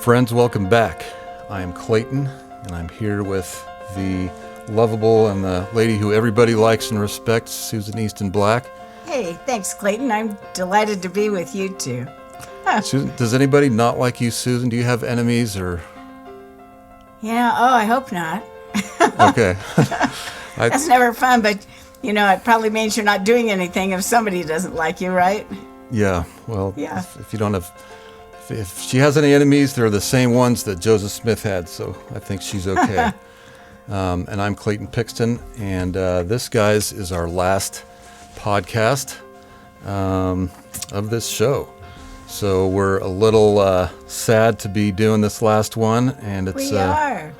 Friends, welcome back. I am Clayton, and I'm here with the lovable and the lady who everybody likes and respects, Susan Easton Black. Hey, thanks, Clayton. I'm delighted to be with you too. Susan, does anybody not like you, Susan? Do you have enemies or? Yeah, I hope not. Okay. That's never fun, but it probably means you're not doing anything if somebody doesn't like you, right? Yeah, well, yeah. If you don't have, if she has any enemies, they're the same ones that Joseph Smith had, so I think she's okay. And I'm Clayton Pixton, and this, guys, is our last podcast of this show. So we're a little sad to be doing this last one, and it's we are.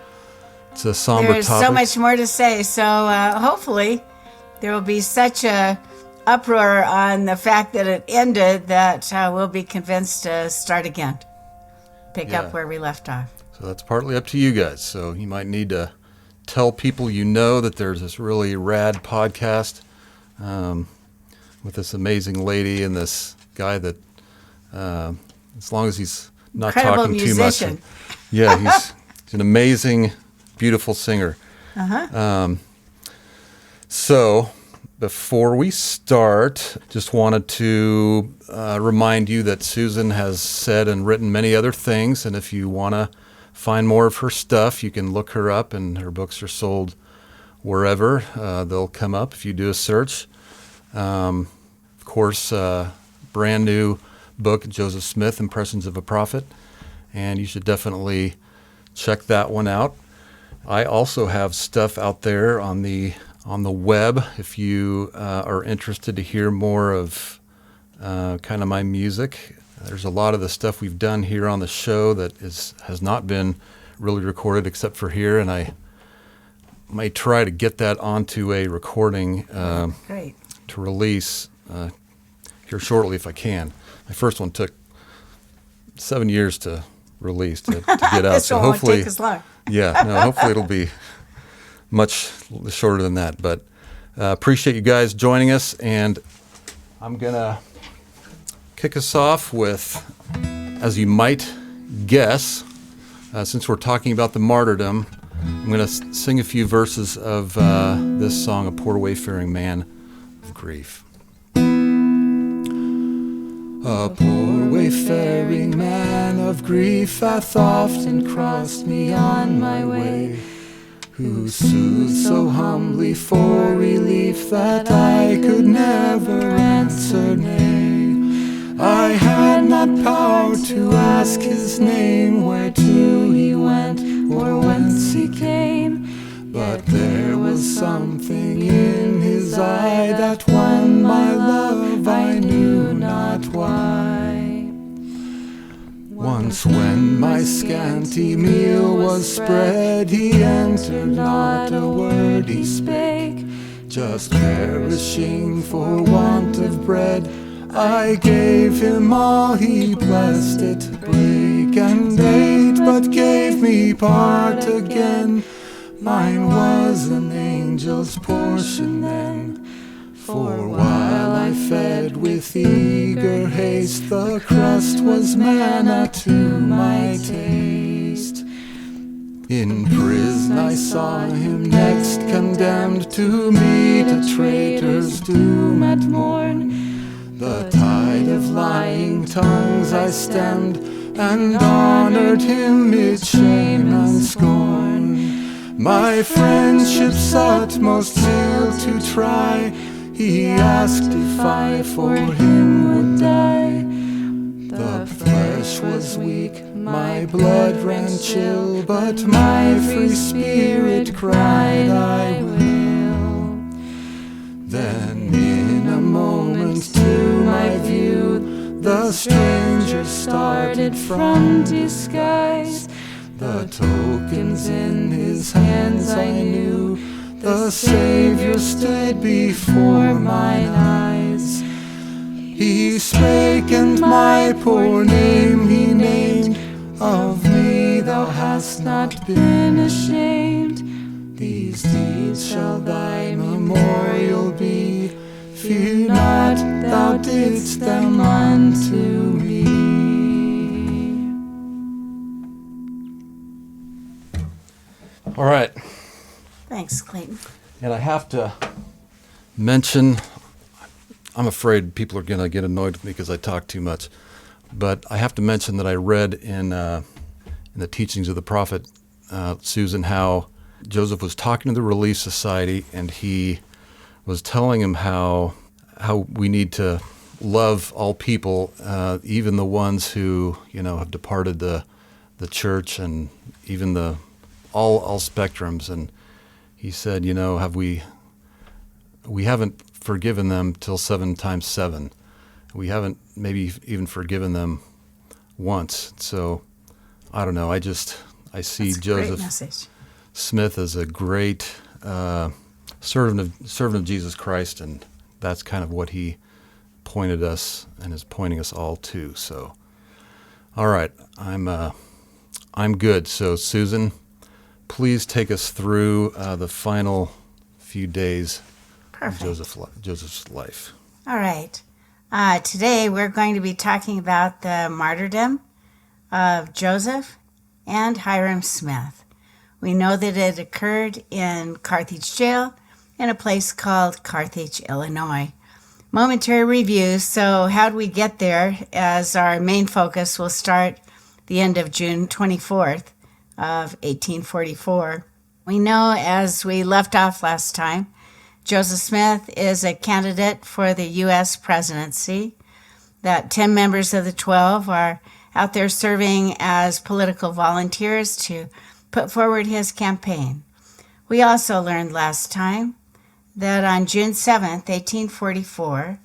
It's a somber There's topic. so much more to say, so hopefully there will be such a uproar on the fact that it ended that we'll be convinced to start again, pick up where we left off. So that's partly up to you guys. So you might need to tell people that there's this really rad podcast with this amazing lady and this guy that, as long as he's not Incredible talking musician. too much. Yeah, he's an amazing, beautiful singer. So before we start, just wanted to remind you that Susan has said and written many other things, and if you want to find more of her stuff, you can look her up, and her books are sold wherever. They'll come up if you do a search. Of course, brand new book, Joseph Smith, Impressions of a Prophet, and you should definitely check that one out. I also have stuff out there on the web if you are interested to hear more of kind of my music. There's a lot of the stuff we've done here on the show that has not been really recorded except for here, and I might try to get that onto a recording Great. to release here shortly if I can. My first one took 7 years to release, to get out. This so one hopefully, won't take as long. Hopefully it'll be much shorter than that. But appreciate you guys joining us, and I'm going to kick us off with, as you might guess, since we're talking about the martyrdom, I'm going to sing a few verses of this song, A Poor Wayfaring Man of Grief. A poor wayfaring man of grief hath often crossed me on my way, who sued so humbly for relief that I could never answer nay. I had not power to ask his name, whereto he went, or whence he came. But there was something in his eye that won my love, I knew not why. Once when my scanty meal was spread, he entered, not a word he spake. Just perishing for want of bread, I gave him all, he blessed it, brake and ate, but gave me part again. Mine was an angel's portion then, for while I fed with eager haste, the crust was manna to my taste. In prison I saw him next condemned to meet a traitor's doom at morn. The tide of lying tongues I stemmed, and honored him mid shame and scorn. My friendship's utmost zeal to try, he asked if I for him would die. The flesh was weak, my blood ran chill, but my free spirit cried, I will. Then in a moment to my view, the stranger started from disguise. The tokens in his hands I knew, the Savior stood before mine eyes. He spake and my poor name he named, of me thou hast not been ashamed. These deeds shall thy memorial be, fear not, thou didst them unto me. All right. Thanks, Clayton. And I have to mention, I'm afraid people are going to get annoyed with me because I talk too much, but I have to mention that I read in the teachings of the prophet Susan how Joseph was talking to the Relief Society, and he was telling him how we need to love all people, even the ones who have departed the church, and even the all spectrums. And he said, we haven't forgiven them till 7 times 7. We haven't maybe even forgiven them once. So I don't know. I see Joseph Smith as a great servant of Jesus Christ, and that's kind of what he pointed us and is pointing us all to. So, all right, I'm good. So, Susan, please take us through the final few days of Joseph's life. All right. Today we're going to be talking about the martyrdom of Joseph and Hyrum Smith. We know that it occurred in Carthage Jail in a place called Carthage, Illinois. Momentary review. So how'd we get there? As our main focus will start the end of June 24th of 1844. We know, as we left off last time, Joseph Smith is a candidate for the U.S. presidency, that 10 members of the 12 are out there serving as political volunteers to put forward his campaign. We also learned last time that on June 7th, 1844,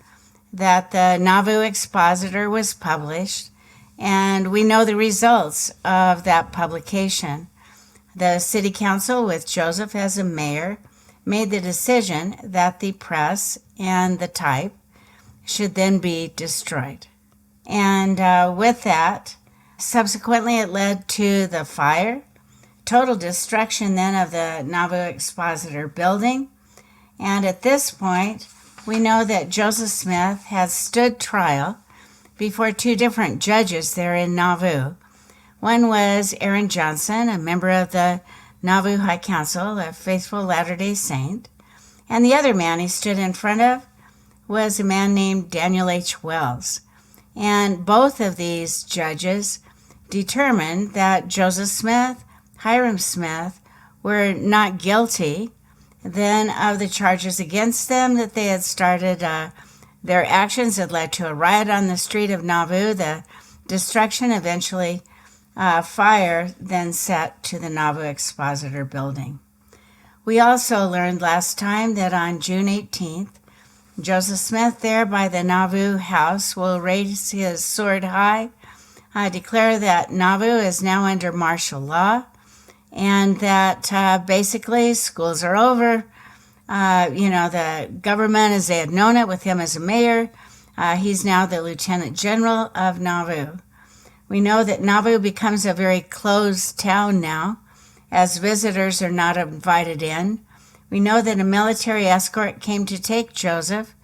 that the Nauvoo Expositor was published, and we know the results of that publication. The city council, with Joseph as a mayor, made the decision that the press and the type should then be destroyed. And with that, subsequently it led to the fire, total destruction then of the Nauvoo Expositor building. And at this point, we know that Joseph Smith has stood trial before 2 different judges there in Nauvoo. One was Aaron Johnson, a member of the Nauvoo High Council, a faithful Latter-day Saint. And the other man he stood in front of was a man named Daniel H. Wells. And both of these judges determined that Joseph Smith, Hyrum Smith, were not guilty then of the charges against them, that they had started, their actions had led to a riot on the street of Nauvoo, the destruction, eventually fire then set to the Nauvoo Expositor building. We also learned last time that on June 18th, Joseph Smith there by the Nauvoo house will raise his sword high, declare that Nauvoo is now under martial law, and that basically schools are over. The government as they had known it with him as a mayor, he's now the Lieutenant General of Nauvoo. We know that Nauvoo becomes a very closed town now, as visitors are not invited in. We know that a military escort came to take Joseph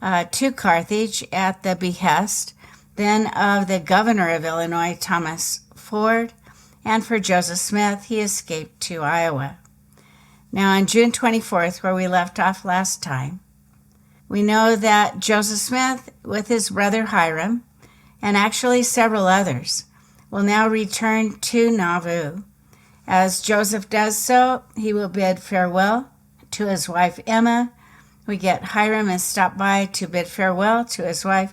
to Carthage at the behest then of the governor of Illinois, Thomas Ford, and for Joseph Smith, he escaped to Iowa. Now on June 24th, where we left off last time, we know that Joseph Smith, with his brother Hyrum, and actually several others, will now return to Nauvoo. As Joseph does so, he will bid farewell to his wife Emma. We get Hyrum has stopped by to bid farewell to his wife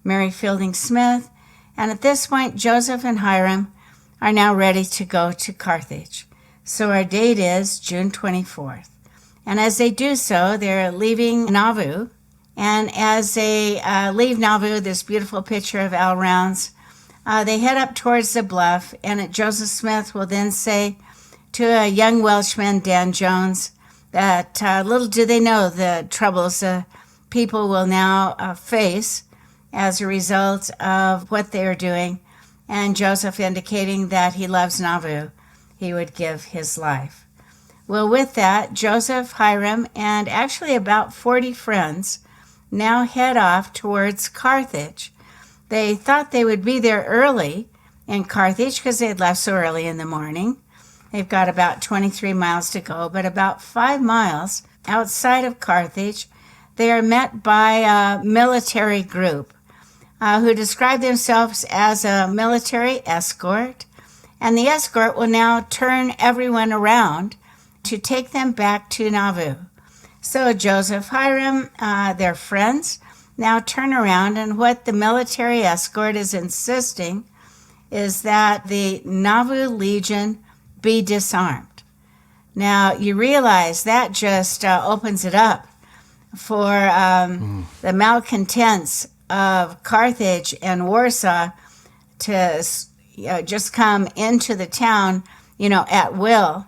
Mary Fielding Smith, and at this point Joseph and Hyrum are now ready to go to Carthage. So our date is June 24th. And as they do so, they're leaving Nauvoo. And as they leave Nauvoo, this beautiful picture of Al Rounds, they head up towards the bluff, and Joseph Smith will then say to a young Welshman, Dan Jones, that little do they know the troubles people will now face as a result of what they are doing. And Joseph indicating that he loves Nauvoo, he would give his life. Well, with that, Joseph, Hyrum, and actually about 40 friends now head off towards Carthage. They thought they would be there early in Carthage because they had left so early in the morning. They've got about 23 miles to go, but about 5 miles outside of Carthage, they are met by a military group who describe themselves as a military escort. And the escort will now turn everyone around to take them back to Nauvoo. So Joseph, Hyrum, their friends, now turn around, and what the military escort is insisting is that the Nauvoo Legion be disarmed. Now, you realize that just opens it up for the malcontents of Carthage and Warsaw to just come into the town, at will.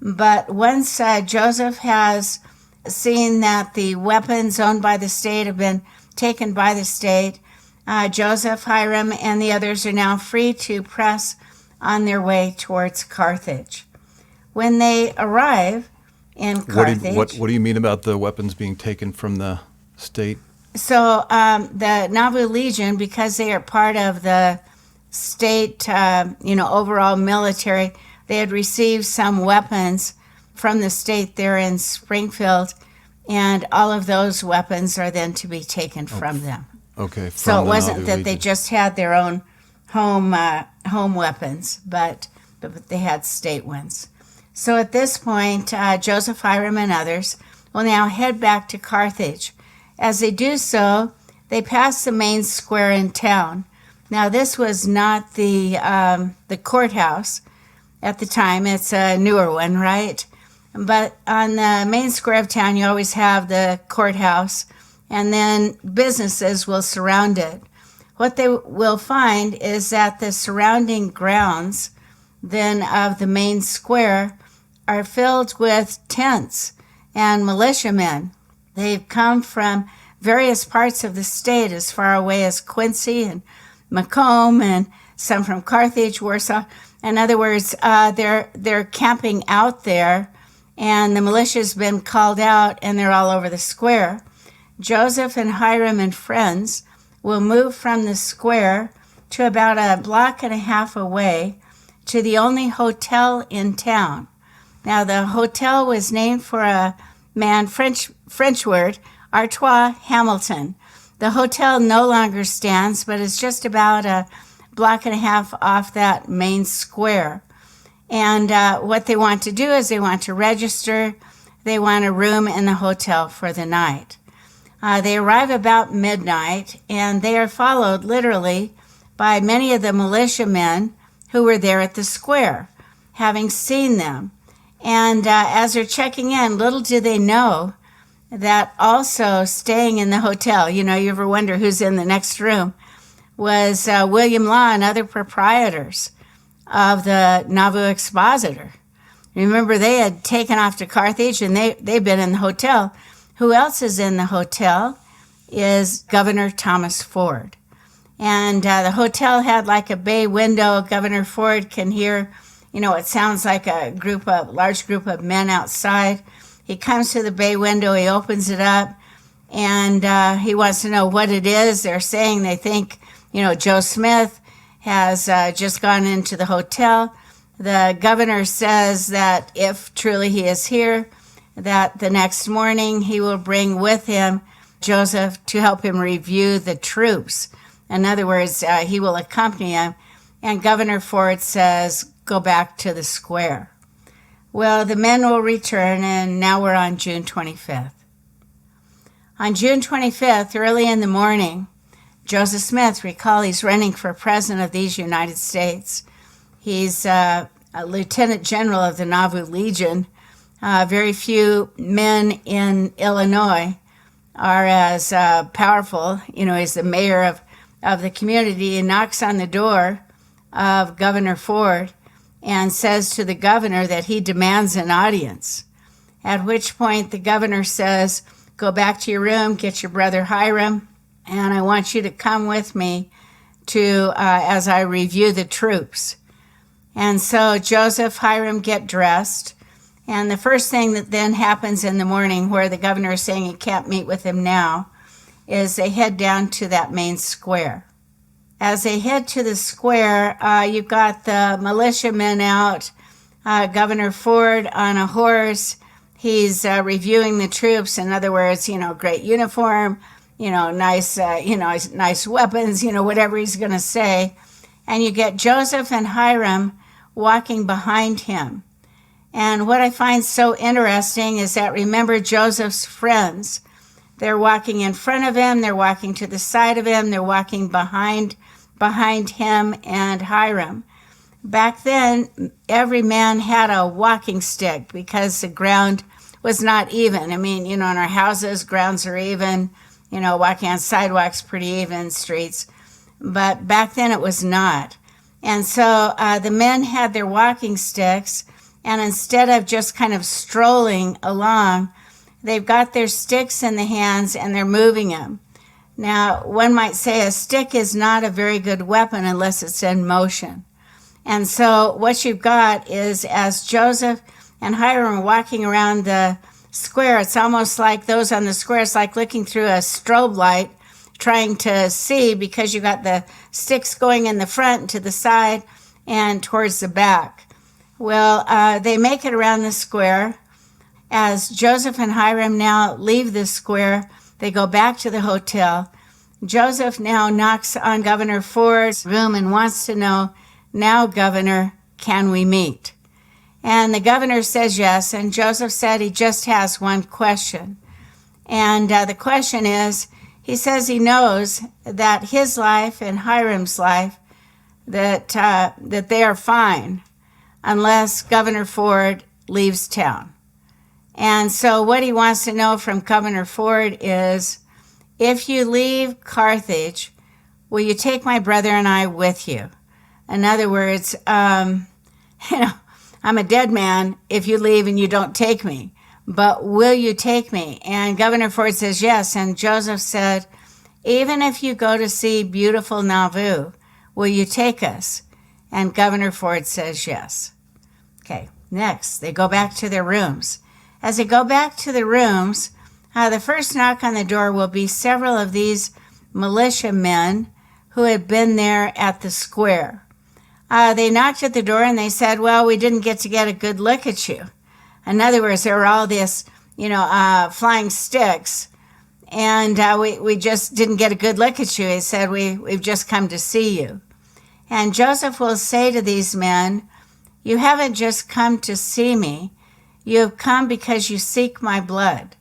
But once Joseph has seen that the weapons owned by the state have been taken by the state, Joseph, Hyrum, and the others are now free to press on their way towards Carthage. When they arrive in Carthage... What do you mean about the weapons being taken from the state? So the Nauvoo Legion, because they are part of the state, overall military, they had received some weapons from the state there in Springfield, and all of those weapons are then to be taken from them. Okay. So it wasn't that they just had their own home weapons, but they had state ones. So at this point, Joseph, Hyrum, and others will now head back to Carthage. As they do so, they pass the main square in town. Now, this was not the courthouse at the time. It's a newer one, right? But on the main square of town, you always have the courthouse, and then businesses will surround it. What they will find is that the surrounding grounds then of the main square are filled with tents and militiamen. They've come from various parts of the state, as far away as Quincy and Macomb, and some from Carthage, Warsaw. In other words, they're camping out there, and the militia's been called out, and they're all over the square. Joseph and Hyrum and friends will move from the square to about a block and a half away to the only hotel in town. Now, the hotel was named for a man, French word, Artois Hamilton. The hotel no longer stands, but is just about a block and a half off that main square. And what they want to do is they want to register. They want a room in the hotel for the night. They arrive about midnight, and they are followed literally by many of the militiamen who were there at the square, having seen them. And as they're checking in, little do they know that also staying in the hotel, you ever wonder who's in the next room, was William Law and other proprietors of the Nauvoo Expositor. Remember, they had taken off to Carthage, and they've been in the hotel. Who else is in the hotel is Governor Thomas Ford. And the hotel had like a bay window. Governor Ford can hear, it sounds like a large group of men outside. He comes to the bay window, he opens it up, and he wants to know what it is. They're saying they think, Joe Smith has just gone into the hotel. The governor says that if truly he is here, that the next morning he will bring with him Joseph to help him review the troops. In other words, he will accompany him. And Governor Ford says, go back to the square. Well, the men will return, and now we're on June 25th. On June 25th, early in the morning, Joseph Smith, recall he's running for president of these United States. He's a lieutenant general of the Nauvoo Legion. Very few men in Illinois are as powerful. He's the mayor of the community. He knocks on the door of Governor Ford and says to the governor that he demands an audience, at which point the governor says, go back to your room, get your brother Hyrum, and I want you to come with me to as I review the troops. And so Joseph, Hyrum get dressed, and the first thing that then happens in the morning, where the governor is saying he can't meet with him now, is they head down to that main square. As they head to the square, you've got the militiamen out Governor Ford on a horse. He's reviewing the troops. In other words, great uniform, nice, nice weapons, whatever he's going to say. And you get Joseph and Hyrum walking behind him. And what I find so interesting is that, remember, Joseph's friends, they're walking in front of him, they're walking to the side of him, they're walking behind him and Hyrum. Back then, every man had a walking stick because the ground was not even. I mean, in our houses, grounds are even, walking on sidewalks, pretty even, streets. But back then it was not. And so the men had their walking sticks, and instead of just kind of strolling along, they've got their sticks in the hands and they're moving them. Now, one might say a stick is not a very good weapon unless it's in motion. And so what you've got is, as Joseph and Hyrum are walking around the square, it's almost like those on the square, it's like looking through a strobe light, trying to see, because you got the sticks going in the front and to the side and towards the back. Well, they make it around the square. As Joseph and Hyrum now leave the square, they go back to the hotel. Joseph now knocks on Governor Ford's room and wants to know, "Now, Governor, can we meet?" And the governor says yes, and Joseph said he just has one question. And the question is, he says he knows that his life and Hyrum's life, that they are fine unless Governor Ford leaves town. And so what he wants to know from Governor Ford is, if you leave Carthage, will you take my brother and I with you? In other words, I'm a dead man if you leave and you don't take me, but will you take me? And Governor Ford says yes. And Joseph said, even if you go to see beautiful Nauvoo, will you take us? And Governor Ford says yes. Okay, next, they go back to their rooms. As they go back to the rooms, the first knock on the door will be several of these militiamen who had been there at the square. They knocked at the door and they said, well, we didn't get a good look at you. In other words, there were all this, flying sticks, and we just didn't get a good look at you. He said, we've just come to see you. And Joseph will say to these men, you haven't just come to see me, you have come because you seek my blood.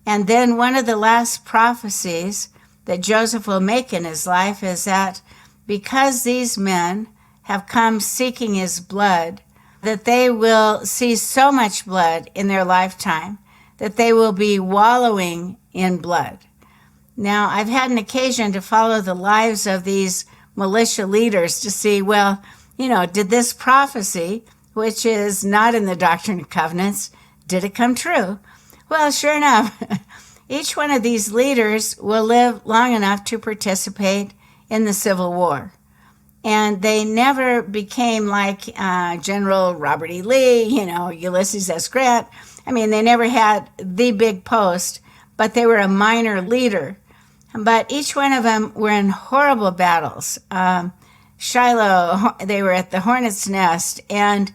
And then one of the last prophecies that Joseph will make in his life is that because these men have come seeking his blood, that they will see so much blood in their lifetime that they will be wallowing in blood. Now, I've had an occasion to follow the lives of these militia leaders to see, well, did this prophecy, which is not in the Doctrine and Covenants, did it come true? Well, sure enough, each one of these leaders will live long enough to participate in the Civil War. And they never became like General Robert E. Lee, Ulysses S. Grant. I mean, they never had the big post, but they were a minor leader. But each one of them were in horrible battles. Shiloh, they were at the Hornet's Nest, and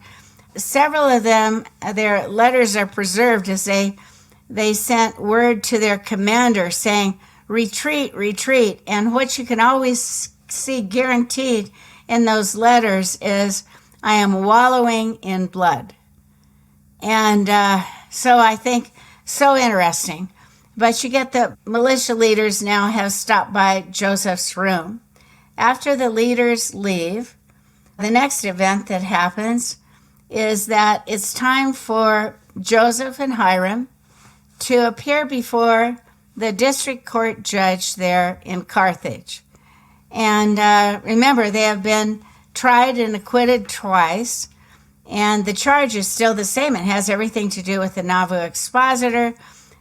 several of them, their letters are preserved as they sent word to their commander saying, retreat, retreat. And what you can always see guaranteed in those letters is, I am wallowing in blood. And so I think, so interesting. But you get the militia leaders now have stopped by Joseph's room. After the leaders leave, the next event that happens is that it's time for Joseph and Hyrum to appear before the district court judge there in Carthage. And remember, they have been tried and acquitted twice, and the charge is still the same. It has everything to do with the Nauvoo expositor,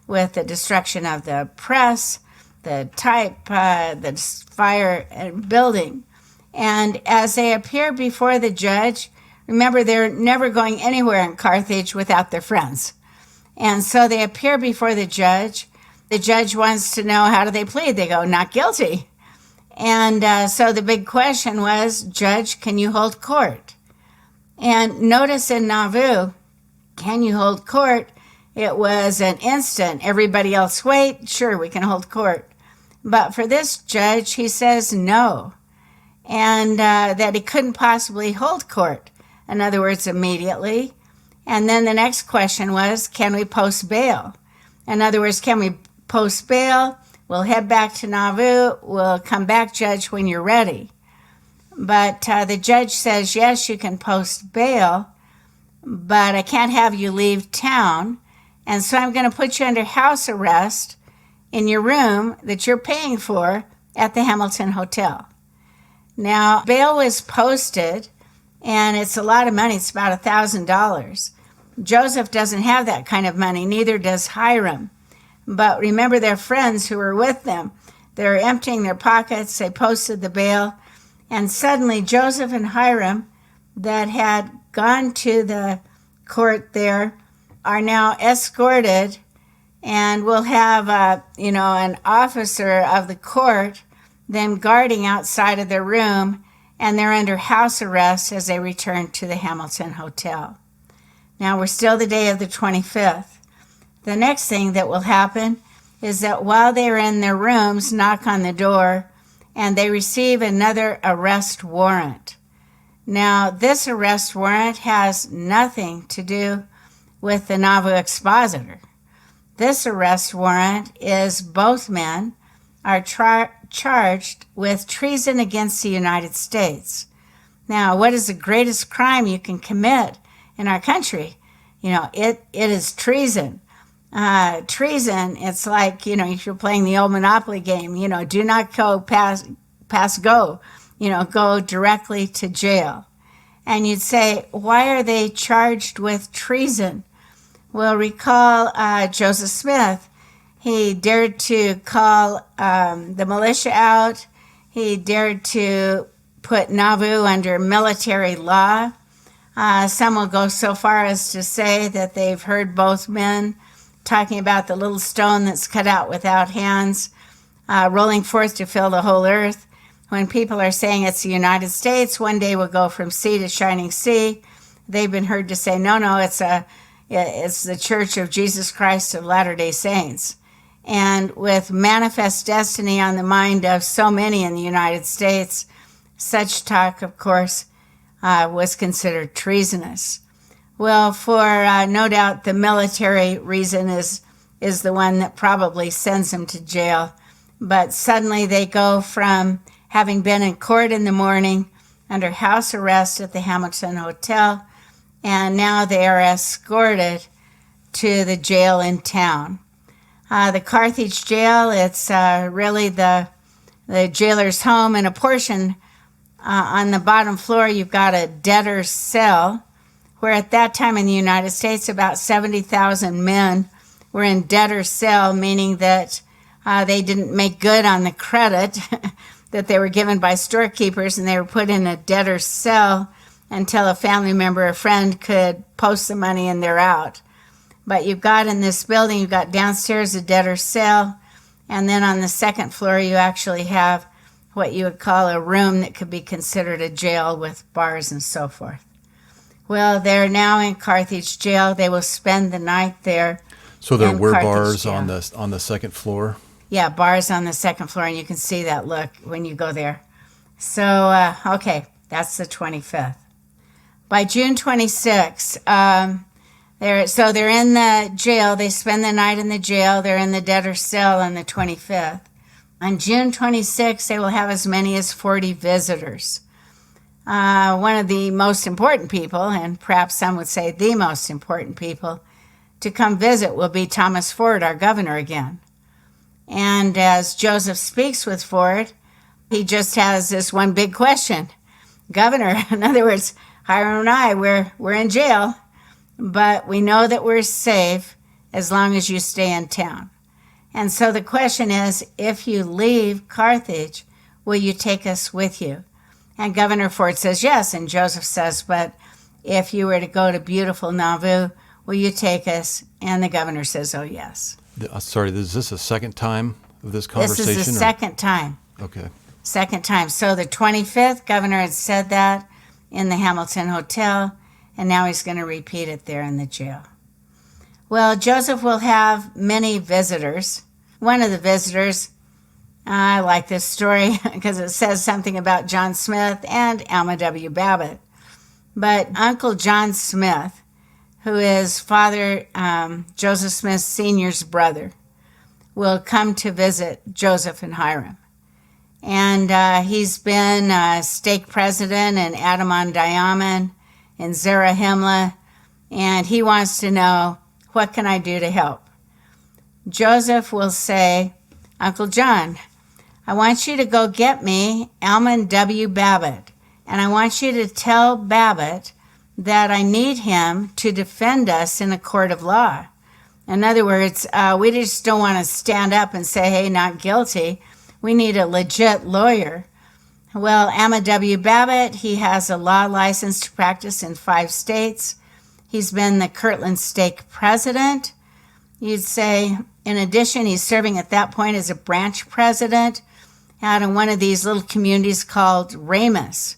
with the destruction of the press, the type, the fire and building. And as they appear before the judge, remember, they're never going anywhere in Carthage without their friends. And so they appear before the judge. The judge wants to know, how do they plead? They go, not guilty. And so the big question was, Judge, can you hold court? And notice in Nauvoo, can you hold court? It was an instant. Everybody else wait. Sure, we can hold court. But for this judge, he says no. And that he couldn't possibly hold court. In other words, immediately. And then the next question was, can we post bail? In other words, can we post bail? We'll head back to Nauvoo. We'll come back, Judge, when you're ready. But the judge says, yes, you can post bail, but I can't have you leave town. And so I'm going to put you under house arrest in your room that you're paying for at the Hamilton Hotel. Now, bail was posted, and it's a lot of money. It's about $1,000. Joseph doesn't have that kind of money, neither does Hyrum. But remember their friends who were with them. They're emptying their pockets. They posted the bail. And suddenly Joseph and Hyrum, that had gone to the court there, are now escorted, and will have an officer of the court then guarding outside of their room, and they're under house arrest as they return to the Hamilton Hotel. Now we're still the day of the 25th. The next thing that will happen is that while they're in their rooms, knock on the door, and they receive another arrest warrant. Now, this arrest warrant has nothing to do with the Nauvoo expositor. This arrest warrant is both men are charged with treason against the United States. Now, what is the greatest crime you can commit in our country? It is treason. Treason, it's like, if you're playing the old Monopoly game, do not go pass go, go directly to jail. And you'd say, why are they charged with treason? Well, recall Joseph Smith. He dared to call the militia out. He dared to put Nauvoo under military law. Some will go so far as to say that they've heard both men talking about the little stone that's cut out without hands, rolling forth to fill the whole earth. When people are saying it's the United States, one day we'll go from sea to shining sea. They've been heard to say, no, it's the Church of Jesus Christ of Latter-day Saints. And with manifest destiny on the mind of so many in the United States, such talk, of course, was considered treasonous. Well, for no doubt the military reason is the one that probably sends them to jail. But suddenly they go from having been in court in the morning under house arrest at the Hamilton Hotel, and now they are escorted to the jail in town. The Carthage Jail, it's really the jailer's home, and a portion on the bottom floor you've got a debtor's cell, where at that time in the United States about 70,000 men were in debtor's cell, meaning that they didn't make good on the credit that they were given by storekeepers, and they were put in a debtor's cell until a family member or friend could post the money and they're out. But you've got in this building, you've got downstairs a debtor's cell, and then on the second floor you actually have what you would call a room that could be considered a jail with bars and so forth. Well, they're now in Carthage Jail. They will spend the night there. So there were bars on the second floor? Yeah, bars on the second floor, and you can see that look when you go there. So, okay, that's the 25th. By June 26th, they're in the jail. They spend the night in the jail. They're in the debtor's cell on the 25th. On June 26th, they will have as many as 40 visitors. One of the most important people, and perhaps some would say the most important people, to come visit will be Thomas Ford, our governor, again. And as Joseph speaks with Ford, he just has this one big question. Governor, in other words, Hyrum and I, we're in jail, but we know that we're safe as long as you stay in town. And so the question is, if you leave Carthage, will you take us with you? And Governor Ford says yes, and Joseph says, but if you were to go to beautiful Nauvoo, will you take us? And the governor says, oh, yes. Sorry, is this the second time of this conversation? This is the second time. Okay. Second time. So the 25th, governor had said that in the Hamilton Hotel. And now he's going to repeat it there in the jail. Well, Joseph will have many visitors. One of the visitors, I like this story because it says something about John Smith and Almon Babbit. But Uncle John Smith, who is Father Joseph Smith Sr.'s brother, will come to visit Joseph and Hyrum. And he's been stake president in Adamon Diamond in Zarahemla, and he wants to know, what can I do to help? Joseph will say, Uncle John, I want you to go get me Almon W. Babbit, and I want you to tell Babbit that I need him to defend us in a court of law. In other words, we just don't want to stand up and say, hey, not guilty. We need a legit lawyer. Well, Almon W. Babbit, he has a law license to practice in 5 states. He's been the Kirtland Stake president. You'd say, in addition, he's serving at that point as a branch president out in one of these little communities called Ramus.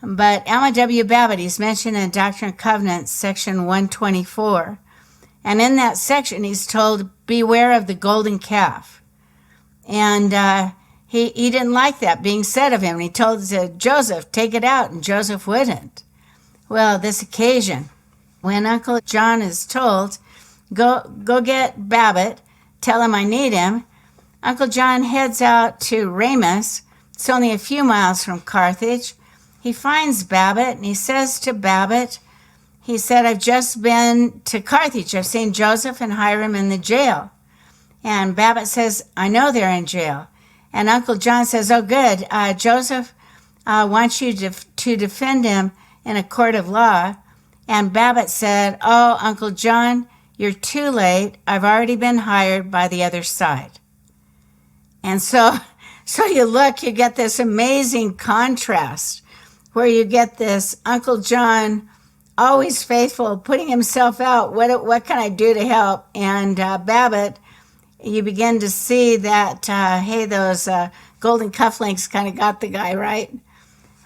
But Almon W. Babbit, he's mentioned in Doctrine and Covenants, section 124. And in that section, he's told, beware of the golden calf. And he didn't like that being said of him. And he told Joseph, take it out, and Joseph wouldn't. Well, this occasion, when Uncle John is told, go get Babbit, tell him I need him, Uncle John heads out to Ramus. It's only a few miles from Carthage. He finds Babbit, and he says to Babbit, he said, I've just been to Carthage. I've seen Joseph and Hyrum in the jail. And Babbit says, I know they're in jail. And Uncle John says, oh, good. Joseph wants you to defend him in a court of law. And Babbit said, oh, Uncle John, you're too late. I've already been hired by the other side. And so you look, you get this amazing contrast where you get this Uncle John, always faithful, putting himself out. What can I do to help? And Babbit, you begin to see that, hey, those golden cufflinks kind of got the guy, right?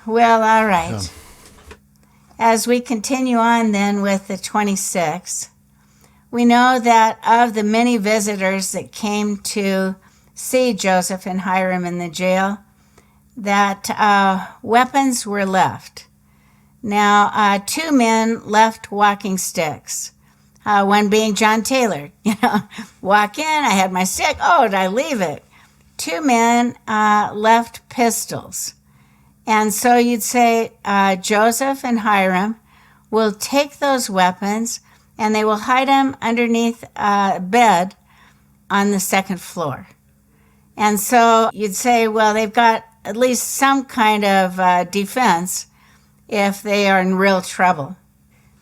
Well, all right. Yeah. As we continue on then with the 26th, we know that of the many visitors that came to see Joseph and Hyrum in the jail, that weapons were left. Now, 2 men left walking sticks. One being John Taylor. Walk in, I had my stick. Oh, did I leave it? 2 men left pistols. And so you'd say Joseph and Hyrum will take those weapons and they will hide them underneath a bed on the 2nd floor. And so you'd say, well, they've got at least some kind of defense if they are in real trouble.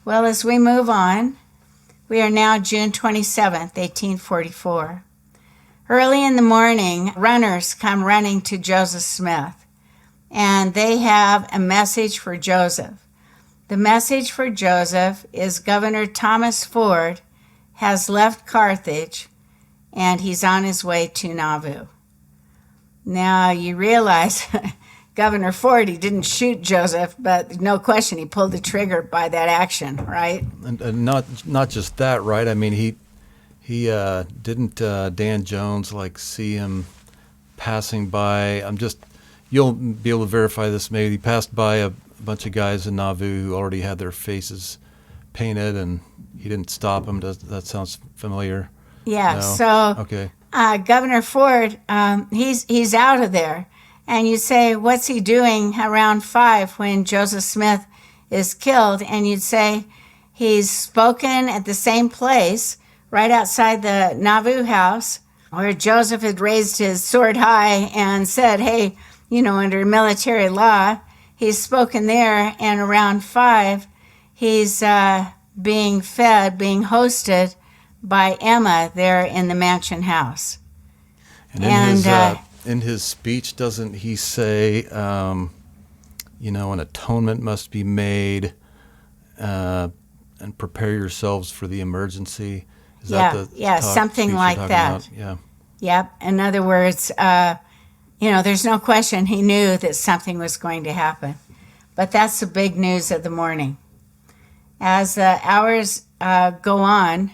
Well, as we move on, we are now June 27th, 1844. Early in the morning, runners come running to Joseph Smith, and they have a message for Joseph. The message for Joseph is Governor Thomas Ford has left Carthage, and he's on his way to Nauvoo. Now, you realize Governor Ford, he didn't shoot Joseph, but no question, he pulled the trigger by that action, right? And not just that, right? I mean, he didn't Dan Jones see him passing by. You'll be able to verify this. Maybe he passed by a bunch of guys in Nauvoo who already had their faces painted, and he didn't stop them. That sounds familiar? Yeah. No? So okay. Governor Ford, he's out of there. And you say, what's he doing around 5 when Joseph Smith is killed? And you'd say, he's spoken at the same place right outside the Nauvoo house where Joseph had raised his sword high and said, hey, under military law, he's spoken there. And around 5, he's being fed, being hosted by Emma there in the mansion house. And in his speech, doesn't he say, an atonement must be made and prepare yourselves for the emergency? Is that the something like that. About? Yeah. Yep. In other words, there's no question he knew that something was going to happen. But that's the big news of the morning. As the hours go on,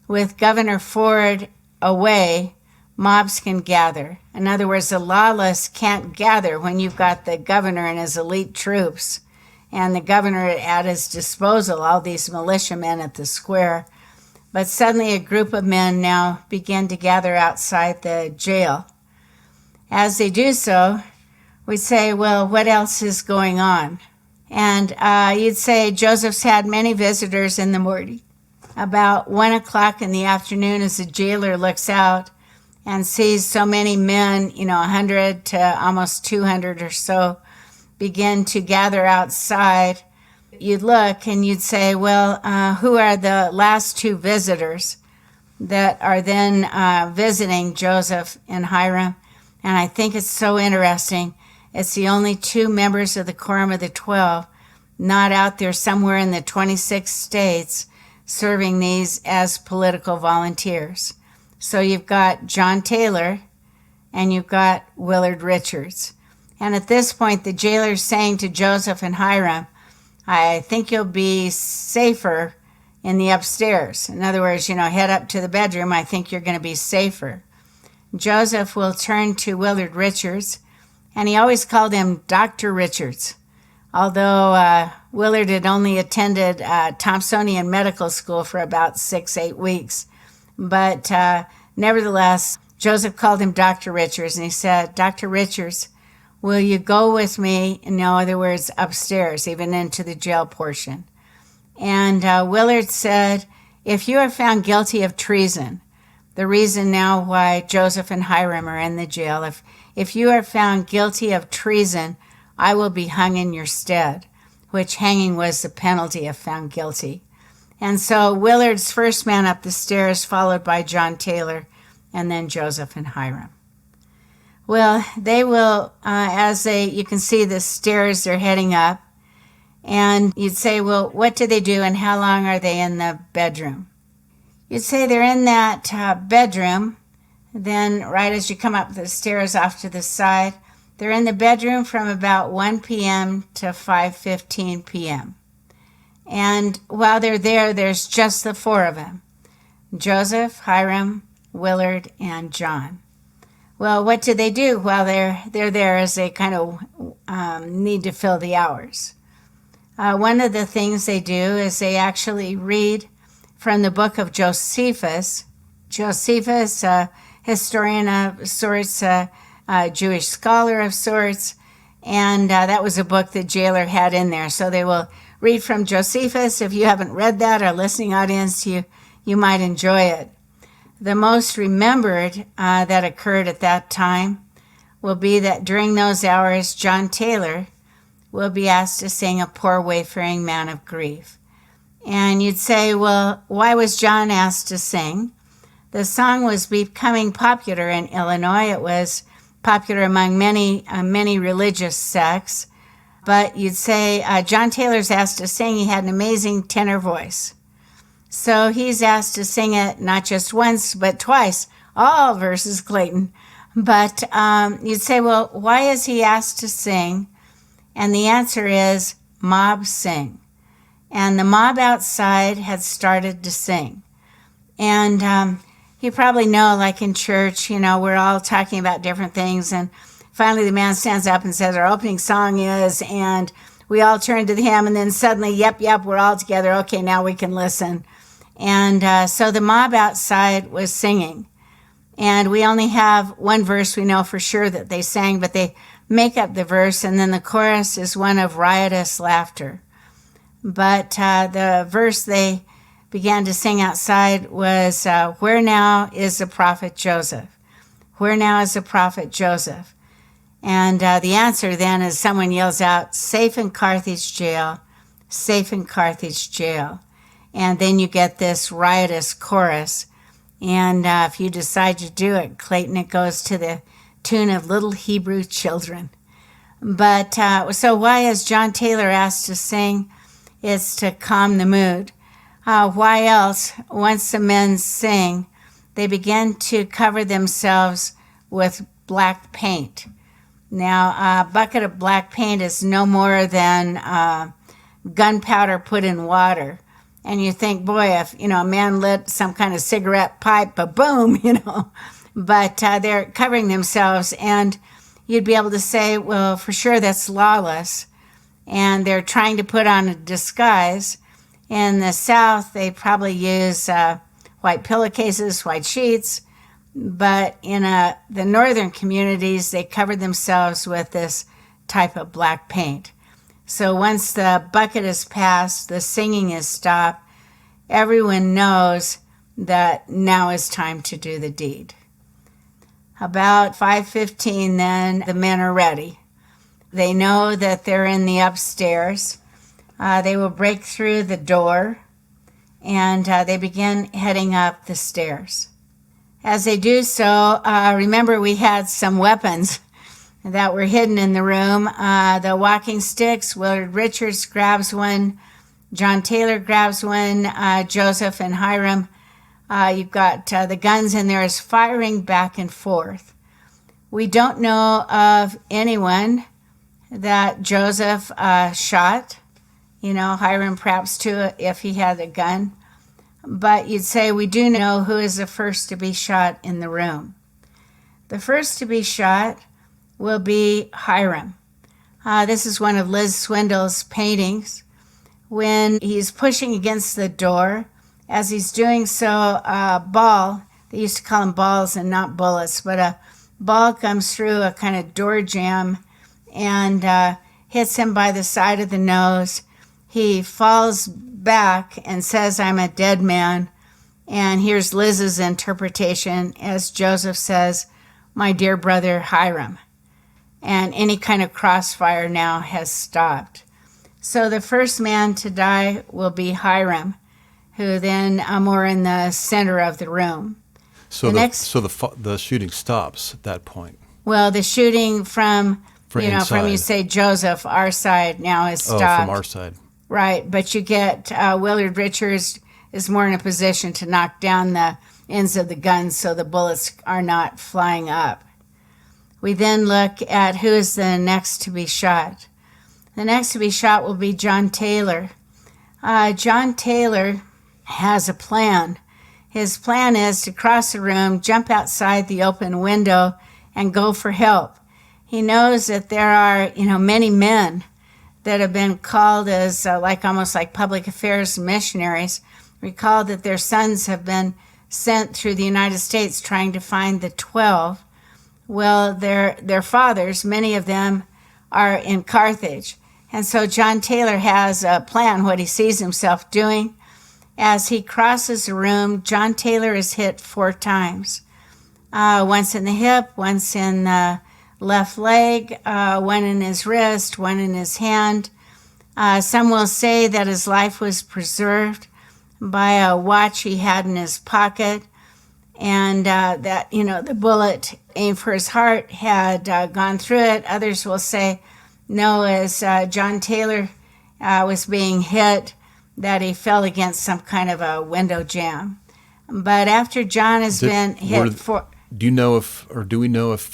with Governor Ford away, mobs can gather. In other words, the lawless can't gather when you've got the governor and his elite troops, and the governor at his disposal, all these militiamen at the square. But suddenly a group of men now begin to gather outside the jail. As they do so, we say, well, what else is going on? And you'd say Joseph's had many visitors in the morning. About 1 o'clock in the afternoon, as the jailer looks out and sees so many men, 100 to almost 200 or so, begin to gather outside, you'd look and you'd say, well, who are the last two visitors that are then visiting Joseph and Hyrum? And I think it's so interesting. It's the only two members of the Quorum of the 12 not out there somewhere in the 26 states serving these as political volunteers. So you've got John Taylor and you've got Willard Richards. And at this point, the jailer's saying to Joseph and Hyrum, I think you'll be safer in the upstairs. In other words, head up to the bedroom. I think you're going to be safer. Joseph will turn to Willard Richards, and he always called him Dr. Richards, although Willard had only attended Thompsonian Medical School for about 6-8 weeks. But nevertheless, Joseph called him Dr. Richards, and he said, Dr. Richards, will you go with me, in other words, upstairs, even into the jail portion? And Willard said, if you are found guilty of treason, the reason now why Joseph and Hyrum are in the jail, if you are found guilty of treason, I will be hung in your stead, which hanging was the penalty of found guilty. And so Willard's first man up the stairs, followed by John Taylor, and then Joseph and Hyrum. Well, they will, you can see the stairs they're heading up, and you'd say, well, what do they do and how long are they in the bedroom? You'd say they're in that bedroom, then right as you come up the stairs off to the side, they're in the bedroom from about 1 p.m. to 5:15 p.m. And while they're there, there's just the four of them, Joseph, Hyrum, Willard, and John. Well, what do they do while they're there as they kind of need to fill the hours? One of the things they do is they actually read from the book of Josephus. Josephus, a historian of sorts, a Jewish scholar of sorts, and that was a book the jailer had in there. So they will read from Josephus. If you haven't read that, our listening audience, you might enjoy it. The most remembered that occurred at that time will be that during those hours, John Taylor will be asked to sing A Poor Wayfaring Man of Grief. And you'd say, well, why was John asked to sing? The song was becoming popular in Illinois. It was popular among many religious sects. But you'd say John Taylor's asked to sing. He had an amazing tenor voice. So he's asked to sing it not just once, but twice, all verses, Clayton. But you'd say, well, why is he asked to sing? And the answer is mob sing. And the mob outside had started to sing. And you probably know, like in church, we're all talking about different things. And finally the man stands up and says, our opening song is, and we all turn to him. And then suddenly, yep, we're all together. Okay, now we can listen. And so the mob outside was singing. And we only have one verse we know for sure that they sang, but they make up the verse, and then the chorus is one of riotous laughter. But the verse they began to sing outside was, where now is the prophet Joseph? Where now is the prophet Joseph? And the answer then is someone yells out, safe in Carthage Jail, safe in Carthage Jail. And then you get this riotous chorus. And if you decide to do it, Clayton, it goes to the tune of Little Hebrew Children. But so why is John Taylor asked to sing? It's to calm the mood. Why else? Once the men sing, they begin to cover themselves with black paint. Now, a bucket of black paint is no more than gunpowder put in water. And you think, boy, if, a man lit some kind of cigarette pipe, boom, But they're covering themselves, and you'd be able to say, well, for sure that's lawless. And they're trying to put on a disguise. In the South, they probably use white pillowcases, white sheets. But in the northern communities, they cover themselves with this type of black paint. So once the bucket is passed, the singing is stopped, everyone knows that now is time to do the deed. About 5:15 then, the men are ready. They know that they're in the upstairs. They will break through the door, and they begin heading up the stairs. As they do so, remember we had some weapons that were hidden in the room. The walking sticks, Willard Richards grabs one, John Taylor grabs one, Joseph and Hyrum. You've got the guns in there is firing back and forth. We don't know of anyone that Joseph shot. Hyrum perhaps too if he had a gun. But you'd say we do know who is the first to be shot in the room. The first to be shot will be Hyrum. This is one of Liz Swindle's paintings. When he's pushing against the door, as he's doing so, a ball, they used to call them balls and not bullets, but a ball comes through a kind of door jamb and hits him by the side of the nose. He falls back and says, "I'm a dead man." And here's Liz's interpretation as Joseph says, "My dear brother Hyrum." And any kind of crossfire now has stopped. So the first man to die will be Hyrum, who then more in the center of the room. So the shooting stops at that point. Well, the shooting from inside. you say Joseph, our side now is stopped. Oh, from our side. Right, but you get Willard Richards is more in a position to knock down the ends of the guns so the bullets are not flying up. We then look at who is the next to be shot. The next to be shot will be John Taylor. John Taylor has a plan. His plan is to cross the room, jump outside the open window, and go for help. He knows that there are, many men that have been called as almost like public affairs missionaries. Recall that their sons have been sent through the United States trying to find the 12. Well, their fathers, many of them, are in Carthage. And so John Taylor has a plan, what he sees himself doing. As he crosses the room, John Taylor is hit 4 times. Once in the hip, once in the left leg, one in his wrist, one in his hand. Some will say that his life was preserved by a watch he had in his pocket, and that, the bullet aimed for his heart had gone through it. Others will say, no, as John Taylor was being hit, that he fell against some kind of a window jamb. But after John has been hit do we know if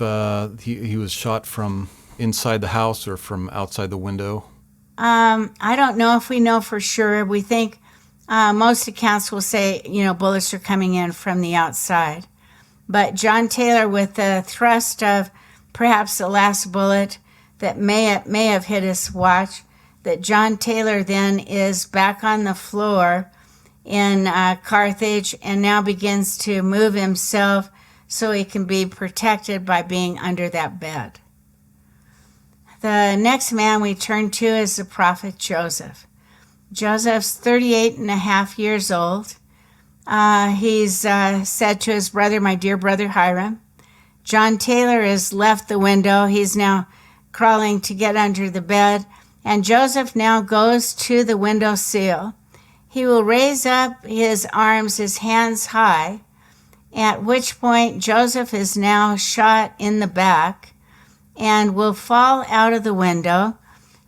he was shot from inside the house or from outside the window? I don't know if we know for sure. We think most accounts will say, bullets are coming in from the outside. But John Taylor, with the thrust of perhaps the last bullet that may have hit his watch, that John Taylor then is back on the floor in Carthage and now begins to move himself so he can be protected by being under that bed. The next man we turn to is the prophet Joseph. Joseph's 38 and a half years old. He's said to his brother, "My dear brother Hyrum." John Taylor has left the window. He's now crawling to get under the bed. And Joseph now goes to the window sill. He will raise up his arms, his hands high, at which point Joseph is now shot in the back and will fall out of the window.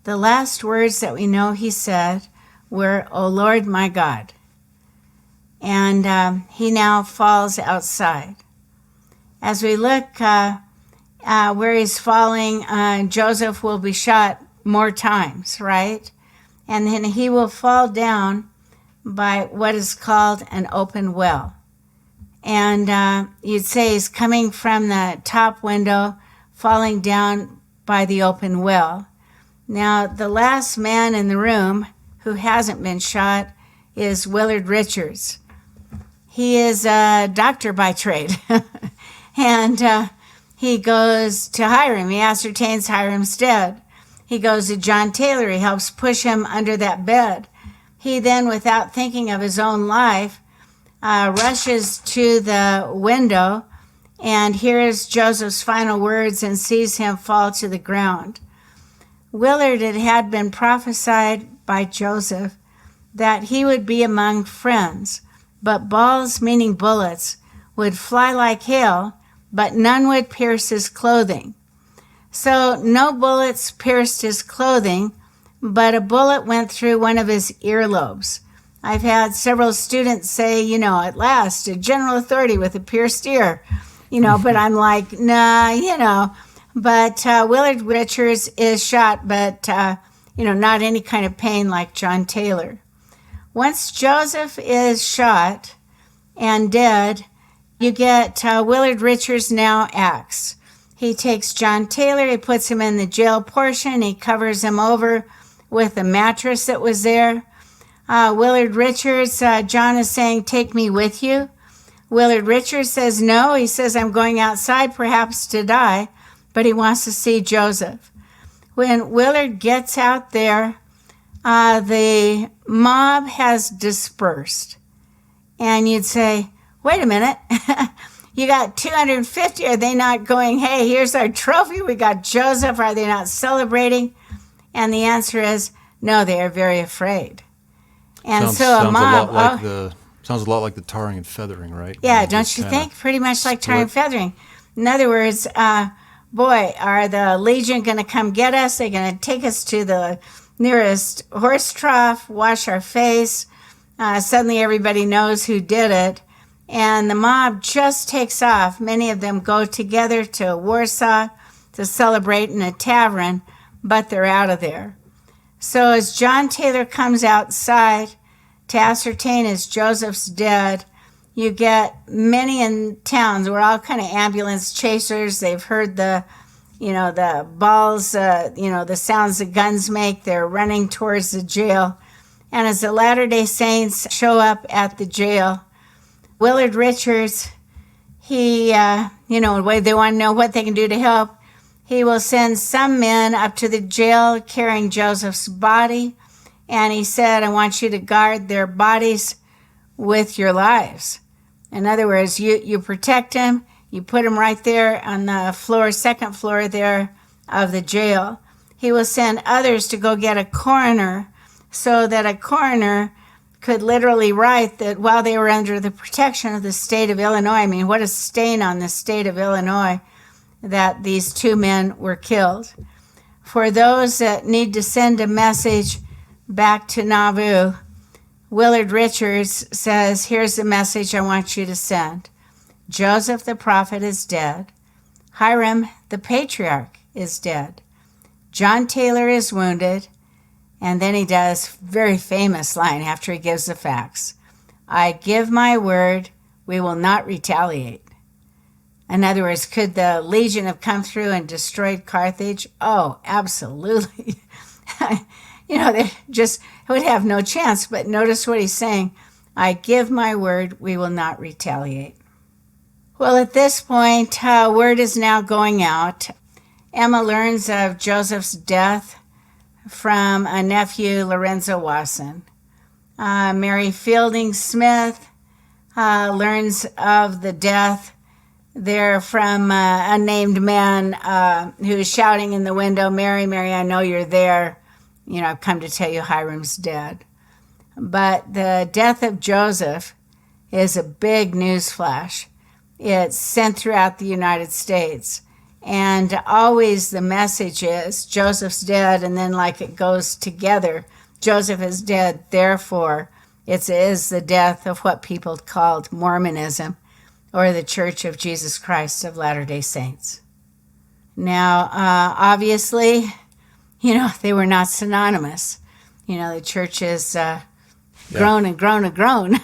The last words that we know he said were, "O Lord my God." And he now falls outside. As we look where he's falling, Joseph will be shot more times, right? And then he will fall down by what is called an open well. And you'd say he's coming from the top window, falling down by the open well. Now, the last man in the room who hasn't been shot is Willard Richards. He is a doctor by trade. And he goes to Hyrum. He ascertains Hyrum's dead. He goes to John Taylor. He helps push him under that bed. He then, without thinking of his own life, rushes to the window and hears Joseph's final words and sees him fall to the ground. Willard, it had been prophesied by Joseph that he would be among friends, but balls, meaning bullets, would fly like hail, but none would pierce his clothing. So no bullets pierced his clothing, but a bullet went through one of his earlobes. I've had several students say, at last, a general authority with a pierced ear, but I'm like, nah, But Willard Richards is shot, but, not any kind of pain like John Taylor. Once Joseph is shot and dead, you get Willard Richards now acts. He takes John Taylor, he puts him in the jail portion, he covers him over with a mattress that was there. Willard Richards, John is saying, take me with you. Willard Richards says no. He says, I'm going outside perhaps to die, but he wants to see Joseph. When Willard gets out there, the mob has dispersed. And you'd say, wait a minute, you got 250. Are they not going, hey, here's our trophy, we got Joseph? Are they not celebrating? And the answer is, no, they are very afraid. And so a mob... Sounds a lot like the tarring and feathering, right? Yeah, don't you think? Pretty much like tarring and feathering. In other words, boy, are the Legion going to come get us? They're going to take us to the nearest horse trough, wash our face. Suddenly everybody knows who did it. And the mob just takes off. Many of them go together to Warsaw to celebrate in a tavern, but they're out of there. So as John Taylor comes outside to ascertain as Joseph's dead, you get many in towns. We're all kind of ambulance chasers. They've heard the balls, the sounds the guns make. They're running towards the jail. And as the Latter-day Saints show up at the jail, Willard Richards, he, they want to know what they can do to help. He will send some men up to the jail carrying Joseph's body. And he said, I want you to guard their bodies with your lives. In other words, you protect him. You put him right there on the floor, second floor there of the jail. He will send others to go get a coroner so that a coroner could literally write that while they were under the protection of the state of Illinois, I mean, what a stain on the state of Illinois that these two men were killed. For those that need to send a message back to Nauvoo, Willard Richards says, here's the message I want you to send. Joseph the prophet is dead. Hyrum the patriarch is dead. John Taylor is wounded. And then he does a very famous line after he gives the facts. I give my word, we will not retaliate. In other words, could the Legion have come through and destroyed Carthage? Oh, absolutely. They just would have no chance. But notice what he's saying. I give my word, we will not retaliate. Well, at this point, word is now going out. Emma learns of Joseph's death from a nephew, Lorenzo Wasson. Mary Fielding Smith learns of the death there from a unnamed man who's shouting in the window, Mary, Mary, I know you're there. I've come to tell you Hyrum's dead. But the death of Joseph is a big news flash. It's sent throughout the United States. And always the message is Joseph's dead, and then it goes together. Joseph is dead, therefore it is the death of what people called Mormonism, or the Church of Jesus Christ of Latter-day Saints. Now, obviously, they were not synonymous. The churches grown and grown and grown.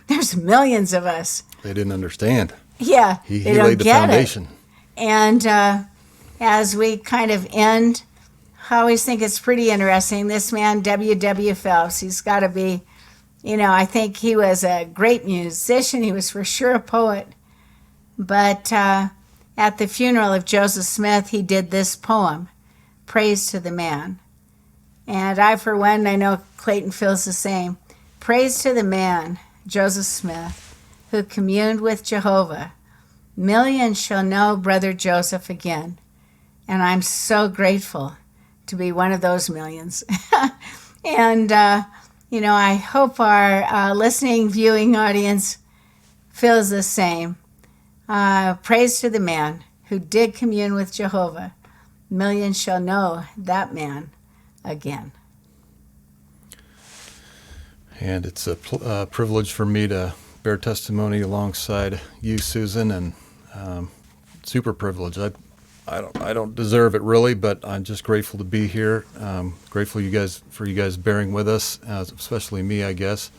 There's millions of us. They didn't understand. Yeah, He they don't laid the get foundation. it. And as we kind of end, I always think it's pretty interesting. This man, W.W. Phelps, he's got to be, I think he was a great musician. He was for sure a poet. But at the funeral of Joseph Smith, he did this poem, Praise to the Man. And I, for one, I know Clayton feels the same. Praise to the man, Joseph Smith, who communed with Jehovah. Millions shall know Brother Joseph again. And I'm so grateful to be one of those millions. And, I hope our listening, viewing audience feels the same. Praise to the man who did commune with Jehovah. Millions shall know that man again. And it's a privilege for me to bear testimony alongside you, Susan, and super privilege. I don't deserve it really, but I'm just grateful to be here. Grateful for you guys bearing with us, especially me, I guess.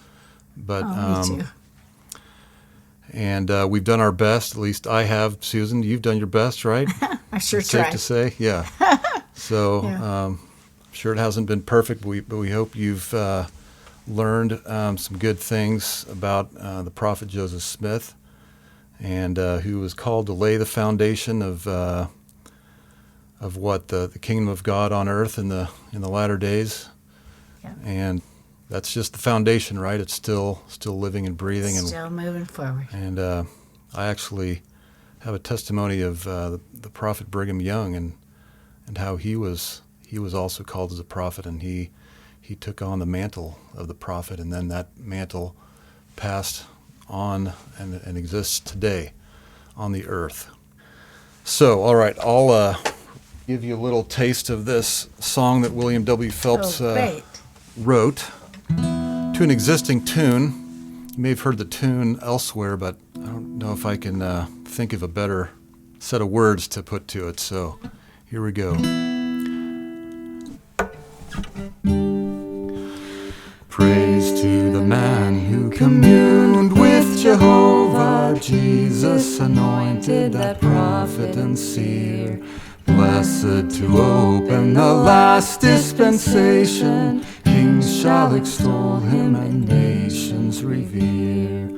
But me too. And we've done our best. At least I have, Susan. You've done your best, right? I sure It's tried. safe to say, yeah. So Yeah. I'm sure it hasn't been perfect, but we hope you've learned some good things about the prophet Joseph Smith, and who was called to lay the foundation of what the kingdom of God on earth in the latter days. Yeah. And that's just the foundation, right? It's still living and breathing, Still moving forward. and I actually have a testimony of the prophet Brigham Young and how he was also called as a prophet, and he took on the mantle of the prophet, and then that mantle passed on and exists today on the earth. So, all right, I'll give you a little taste of this song that William W. Phelps wrote to an existing tune. You may have heard the tune elsewhere, but I don't know if I can think of a better set of words to put to it. So here we go. Praise to the man who communed with Jehovah, Jesus anointed that prophet and seer. Blessed to open the last dispensation, kings shall extol him and nations revere.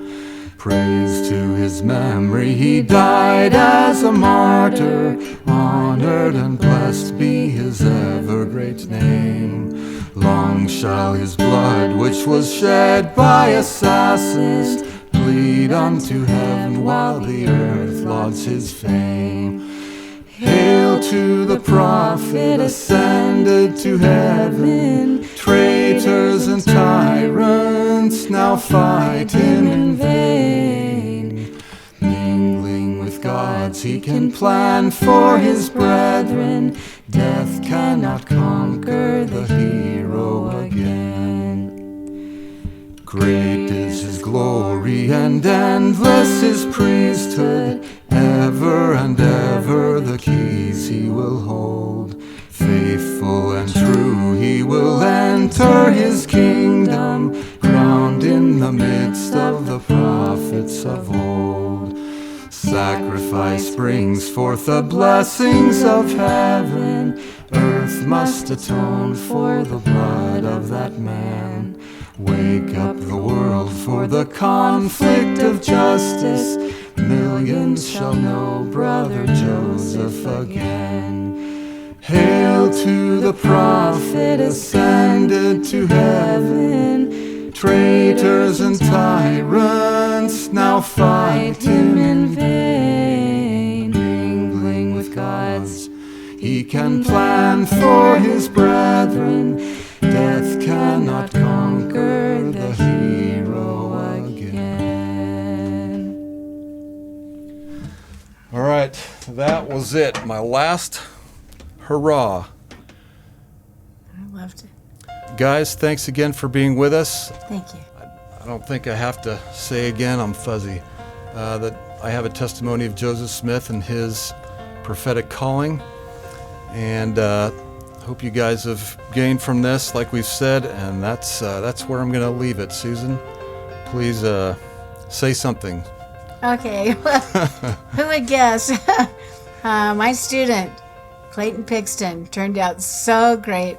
Praise to his memory, he died as a martyr, honored and blessed be his ever great name. Long shall his blood, which was shed by assassins, bleed unto heaven while the earth lauds his fame. Hail to the prophet ascended to heaven, traitors and tyrants now fight him in vain. Mingling with gods he can plan for his brethren, death cannot conquer the hero again. Great is his glory and endless his priesthood, ever and ever the keys he will hold. Faithful and true he will enter his kingdom, crowned in the midst of the prophets of old. Sacrifice brings forth the blessings of heaven, earth must atone for the blood of that man. Wake up the world for the conflict of justice, millions shall know Brother Joseph again. Hail to the prophet ascended to heaven, traitors and tyrants now fight him in vain. Mingling with gods he can plan for his brethren, death cannot conquer the hero again. All right, that was it. My last hurrah. I loved it. Guys, thanks again for being with us. Thank you. I don't think I have to say again, I'm fuzzy, that I have a testimony of Joseph Smith and his prophetic calling. And hope you guys have gained from this, like we've said, and that's where I'm going to leave it. Susan, please say something. Okay, well, who would guess? My student, Clayton Pixton, turned out so great.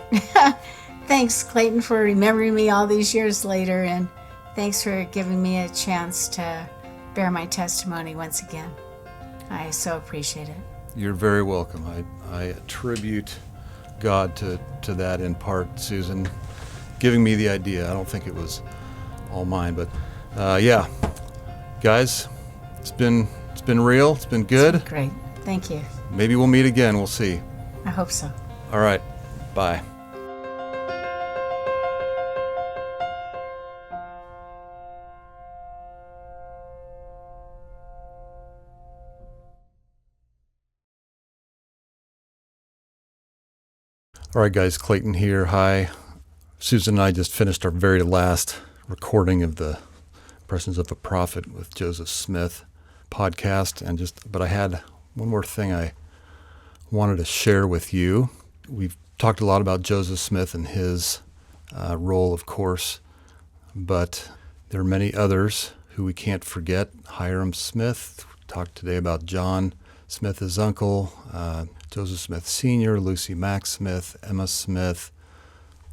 Thanks, Clayton, for remembering me all these years later, and thanks for giving me a chance to bear my testimony once again. I so appreciate it. You're very welcome. I attribute God to that in part, Susan, giving me the idea. I don't think it was all mine, but yeah, guys, it's been real. It's been good. It's been great. Thank you. Maybe we'll meet again. We'll see. I hope so. All right. Bye. All right, guys, Clayton here. Hi. Susan and I just finished our very last recording of the Impressions of a Prophet with Joseph Smith podcast, but I had one more thing I wanted to share with you. We've talked a lot about Joseph Smith and his role, of course, but there are many others who we can't forget. Hyrum Smith. We talked today about John Smith, his uncle, Joseph Smith Sr., Lucy Mack Smith, Emma Smith,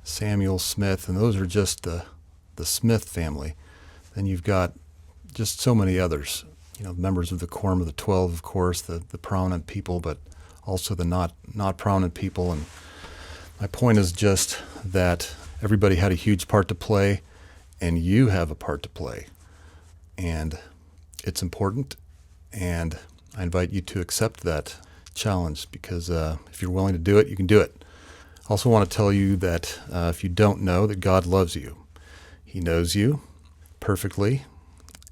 Samuel Smith, and those are just the Smith family. Then you've got just so many others, members of the Quorum of the 12, of course, the prominent people, but also the not prominent people. And my point is just that everybody had a huge part to play, and you have a part to play. And it's important, and I invite you to accept that challenge, because if you're willing to do it, you can do it. I also want to tell you that if you don't know, that God loves you. He knows you perfectly,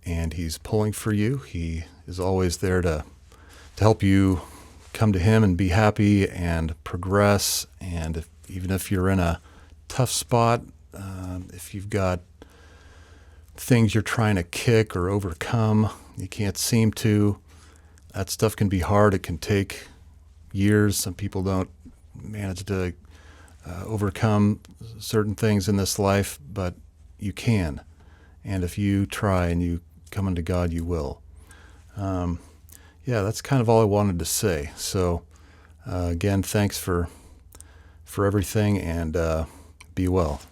and He's pulling for you. He is always there to help you come to Him and be happy and progress. And even if you're in a tough spot, if you've got things you're trying to kick or overcome, you can't seem to, that stuff can be hard. It can take years. Some people don't manage to overcome certain things in this life, but you can. And if you try and you come unto God, you will. Yeah, that's kind of all I wanted to say. So again, thanks for everything, and be well.